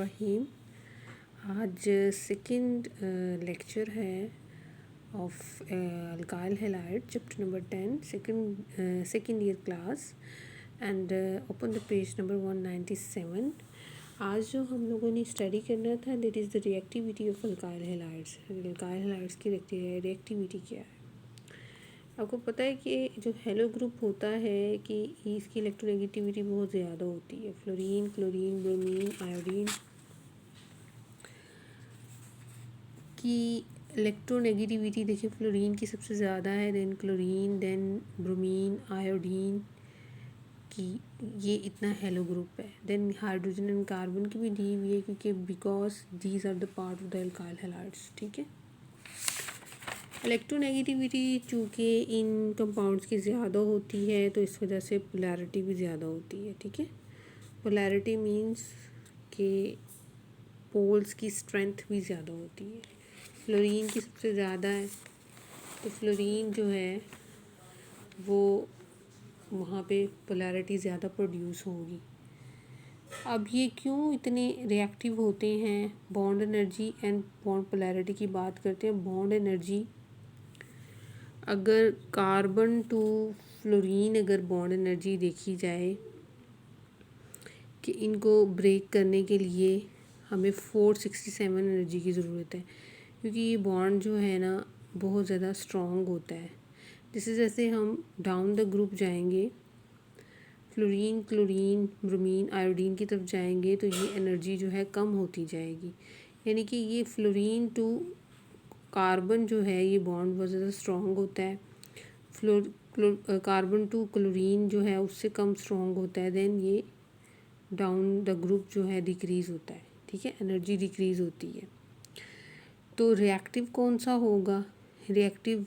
रहीम। आज second lecture है of alkyl halide chapter number 10 second year class and open the page number 197। आज जो हम लोगों ने स्टडी करना था that is the reactivity of alkyl halides. Alkyl halides की रिएक्टिविटी क्या है? आपको पता है कि जो हेलो ग्रुप होता है कि इसकी इलेक्ट्रोनेगेटिविटी बहुत ज़्यादा होती है। फ्लोरीन, क्लोरीन, ब्रोमीन, आयोडीन की इलेक्ट्रोनेगेटिविटी देखिए फ्लोरीन की सबसे ज़्यादा है, then chlorine, then bromine, iodine की ये इतना हेलो ग्रुप है। देन हाइड्रोजन एंड कार्बन की भी दी हुई है क्योंकि because these are the part of the alkyl halides. ठीक है, इलेक्ट्रोनेगेटिविटी चूँकि इन कंपाउंड्स की ज़्यादा होती है तो इस वजह से पोलैरिटी भी ज़्यादा होती है। ठीक है, पोलैरिटी मींस कि पोल्स की स्ट्रेंथ भी ज़्यादा होती है। फ्लोरीन की सबसे ज़्यादा है तो फ्लोरीन जो है वो वहाँ पे पोलैरिटी ज़्यादा प्रोड्यूस होगी। अब ये क्यों इतने रिएक्टिव होते हैं? Bond energy and bond polarity की बात करते हैं। बॉन्ड एनर्जी, अगर कार्बन टू फ्लोरीन अगर बॉन्ड एनर्जी देखी जाए कि इनको ब्रेक करने के लिए हमें 467 एनर्जी की ज़रूरत है क्योंकि ये बॉन्ड जो है ना बहुत ज़्यादा स्ट्रॉन्ग होता है। जैसे जैसे हम डाउन द ग्रुप जाएंगे, फ्लोरीन, क्लोरीन, ब्रोमीन, आयोडीन की तरफ जाएंगे तो ये एनर्जी जो है कम होती जाएगी। यानी कि ये फ्लोरीन टू कार्बन जो है ये बॉन्ड बहुत ज़्यादा स्ट्रॉन्ग होता है। कार्बन टू क्लोरीन जो है उससे कम स्ट्रॉन्ग होता है। देन ये डाउन द ग्रुप जो है डिक्रीज़ होता है। ठीक है, एनर्जी डिक्रीज़ होती है। तो रिएक्टिव कौन सा होगा? रिएक्टिव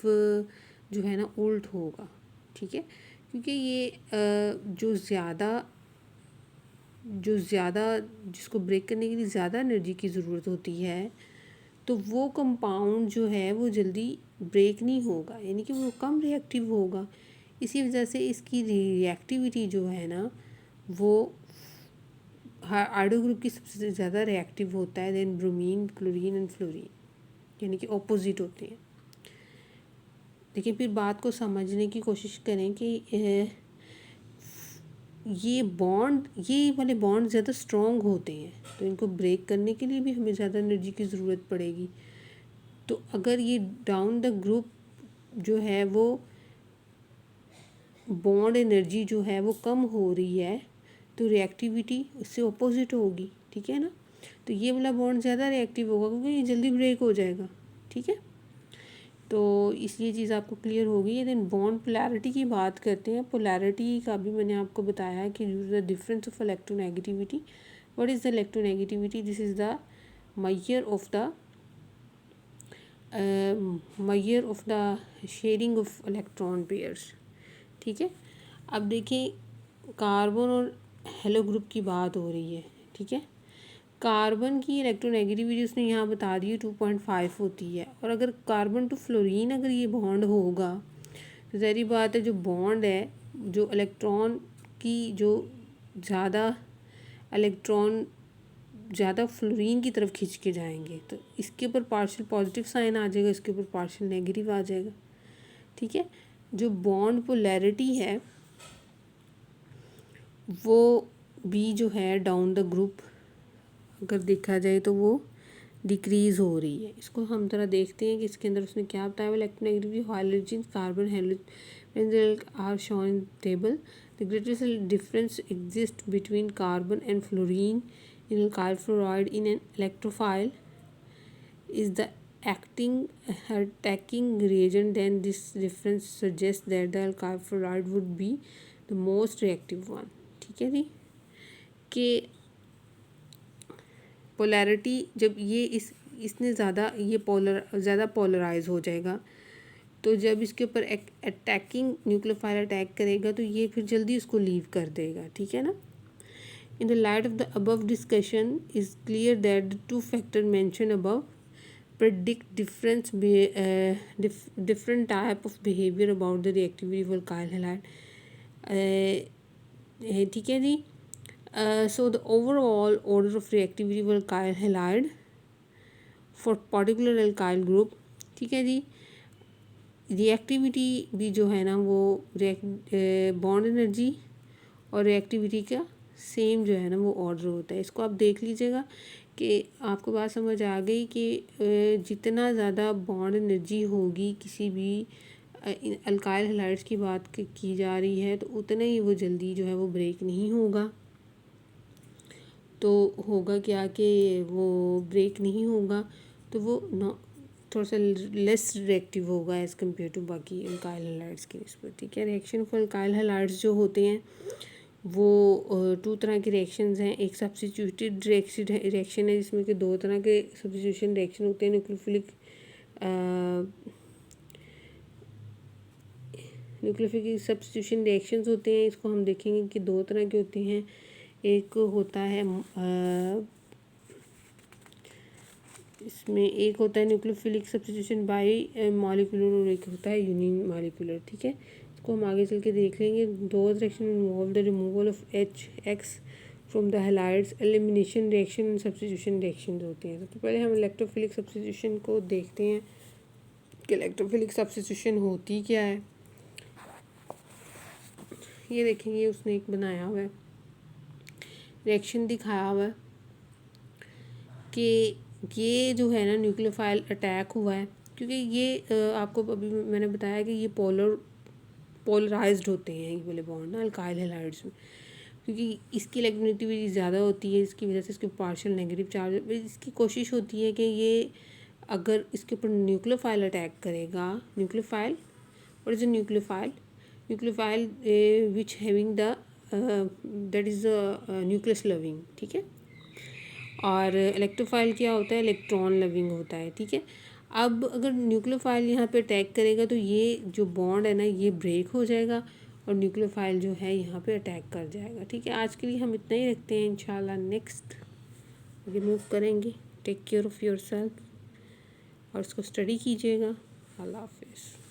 जो है ना उल्ट होगा। ठीक है, क्योंकि ये जो ज़्यादा जिसको ब्रेक करने के लिए ज़्यादा एनर्जी की ज़रूरत होती है तो वो कंपाउंड जो है वो जल्दी ब्रेक नहीं होगा, यानी कि वो कम रिएक्टिव होगा। इसी वजह से इसकी रिएक्टिविटी जो है ना वो आयोडो ग्रुप की सबसे ज़्यादा रिएक्टिव होता है। Then bromine, chlorine and fluorine, यानी कि ऑपोजिट होते हैं। देखिए फिर बात को समझने की कोशिश करें कि ये वाले बॉन्ड ज़्यादा स्ट्रॉन्ग होते हैं तो इनको ब्रेक करने के लिए भी हमें ज़्यादा एनर्जी की ज़रूरत पड़ेगी। तो अगर ये डाउन द ग्रुप जो है वो बॉन्ड एनर्जी जो है वो कम हो रही है तो रिएक्टिविटी उससे ऑपोजिट होगी। ठीक है ना, तो ये वाला बॉन्ड ज़्यादा रिएक्टिव होगा क्योंकि ये जल्दी ब्रेक हो जाएगा। ठीक है, तो इसलिए चीज़ आपको क्लियर होगी। देन बॉन्ड पोलैरिटी की बात करते हैं। पोलैरिटी का भी मैंने आपको बताया कि the difference of electronegativity. What is the electronegativity? This is the measure of the sharing of electron pairs. ठीक है, अब देखिए कार्बन और हेलो ग्रुप की बात हो रही है। ठीक है, कार्बन की इलेक्ट्रोनेगेटिविटी उसने यहाँ बता दी 2.5 होती है। और अगर कार्बन टू फ्लोरीन अगर ये बॉन्ड होगा तो ज़ाहिर बात है जो बॉन्ड है जो इलेक्ट्रॉन की जो इलेक्ट्रॉन ज़्यादा फ्लोरीन की तरफ खींच के जाएंगे तो इसके ऊपर पार्शियल पॉजिटिव साइन आ जाएगा, इसके ऊपर पार्शियल नेगेटिव आ जाएगा। ठीक है, जो बॉन्ड पोलैरिटी है वो भी जो है डाउन द ग्रुप अगर देखा जाए तो वो डिक्रीज़ हो रही है। इसको हम ज़रा देखते हैं कि इसके अंदर उसने क्या बताया। Electronegativity hydrogen, carbon, halogen are shown in table. The greatest difference exist between carbon and fluorine in alkyl fluoride in an electrophile is the attacking reagent. Then this difference suggests that the alkyl fluoride would be the most reactive one. ठीक है जी, कि polarity जब ये इसने ज़्यादा polarise हो जाएगा तो जब इसके ऊपर अटैकिंग न्यूक्लियोफाइल अटैक करेगा तो ये फिर जल्दी उसको लीव कर देगा। ठीक है ना, in the light of the above discussion is clear that the two factors mentioned above predict different type of behavior about the reactivity of alkyl halide। ठीक है जी, So the overall order of reactivity of alkyl halide for particular alkyl group, ठीक है जी। Reactivity भी जो है ना वो bond energy और रिएक्टिविटी का सेम जो है ना वो ऑर्डर होता है। इसको आप देख लीजिएगा कि आपको बात समझ आ गई कि जितना ज़्यादा बॉन्ड एनर्जी होगी किसी भी अल्काइल हैलाइड्स की बात की जा रही है तो उतना ही वो जल्दी जो है वो ब्रेक नहीं होगा। तो होगा क्या कि वो ब्रेक नहीं होगा तो वो थोड़ा सा लेस रिएक्टिव होगा एज़ कम्पेयर टू बाकी अल्काइल हैलाइड्स की निस्बत, ठीक है। रिएक्शन फॉर अल्काइल हैलाइड्स जो होते हैं वो टू तरह के रिएक्शंस हैं। एक सब्स्टिट्यूटेड रिएक्शन है जिसमें कि दो तरह के सब्स्टिट्यूशन रिएक्शन होते हैं। न्यूक्लियोफिलिक सब्स्टिट्यूशन रिएक्शंस होते हैं। इसको हम देखेंगे कि दो तरह के होते हैं। एक होता है इसमें एक होता है न्यूक्लियोफिलिक सब्स्टिट्यूशन बाई मॉलिक्यूलर और एक होता है यूनि मॉलिक्यूलर, ठीक है। इसको हम आगे चल के देख लेंगे। दो reaction involve the removal of HX from the halides, elimination reaction and substitution reaction होते हैं। सबसे पहले हम इलेक्ट्रोफिलिक सब्स्टिट्यूशन को देखते हैं कि इलेक्ट्रोफिलिक सब्स्टिट्यूशन होती क्या है। ये देखेंगे उसने एक बनाया हुआ है रिएक्शन दिखाया हुआ है कि ये जो है ना न्यूक्लियोफाइल अटैक हुआ है क्योंकि ये आपको अभी मैंने बताया कि ये पोलराइज्ड होते हैं ये वाले बॉन्ड ना अल्काइल हैलाइड्स में, क्योंकि इसकी इलेक्ट्रोनेगेटिविटी ज़्यादा होती है। इसकी वजह से इसके पार्शियल नेगेटिव चार्ज, इसकी कोशिश होती है कि ये अगर इसके ऊपर न्यूक्लियोफाइल अटैक करेगा, nucleophile what is a nucleophile which having the that is nucleus loving, ठीक है। और इलेक्ट्रोफाइल क्या होता है, इलेक्ट्रॉन लविंग होता है, ठीक है। अब अगर न्यूक्लियोफाइल यहाँ पे अटैक करेगा तो ये जो बॉन्ड है ना ये ब्रेक हो जाएगा और न्यूक्लियोफाइल जो है यहाँ पे अटैक कर जाएगा, ठीक है। आज के लिए हम इतना ही रखते हैं, इंशाल्लाह नेक्स्ट रिमूव करेंगे। Take care of your self और इसको स्टडी कीजिएगा। अल्लाह हाफिज़।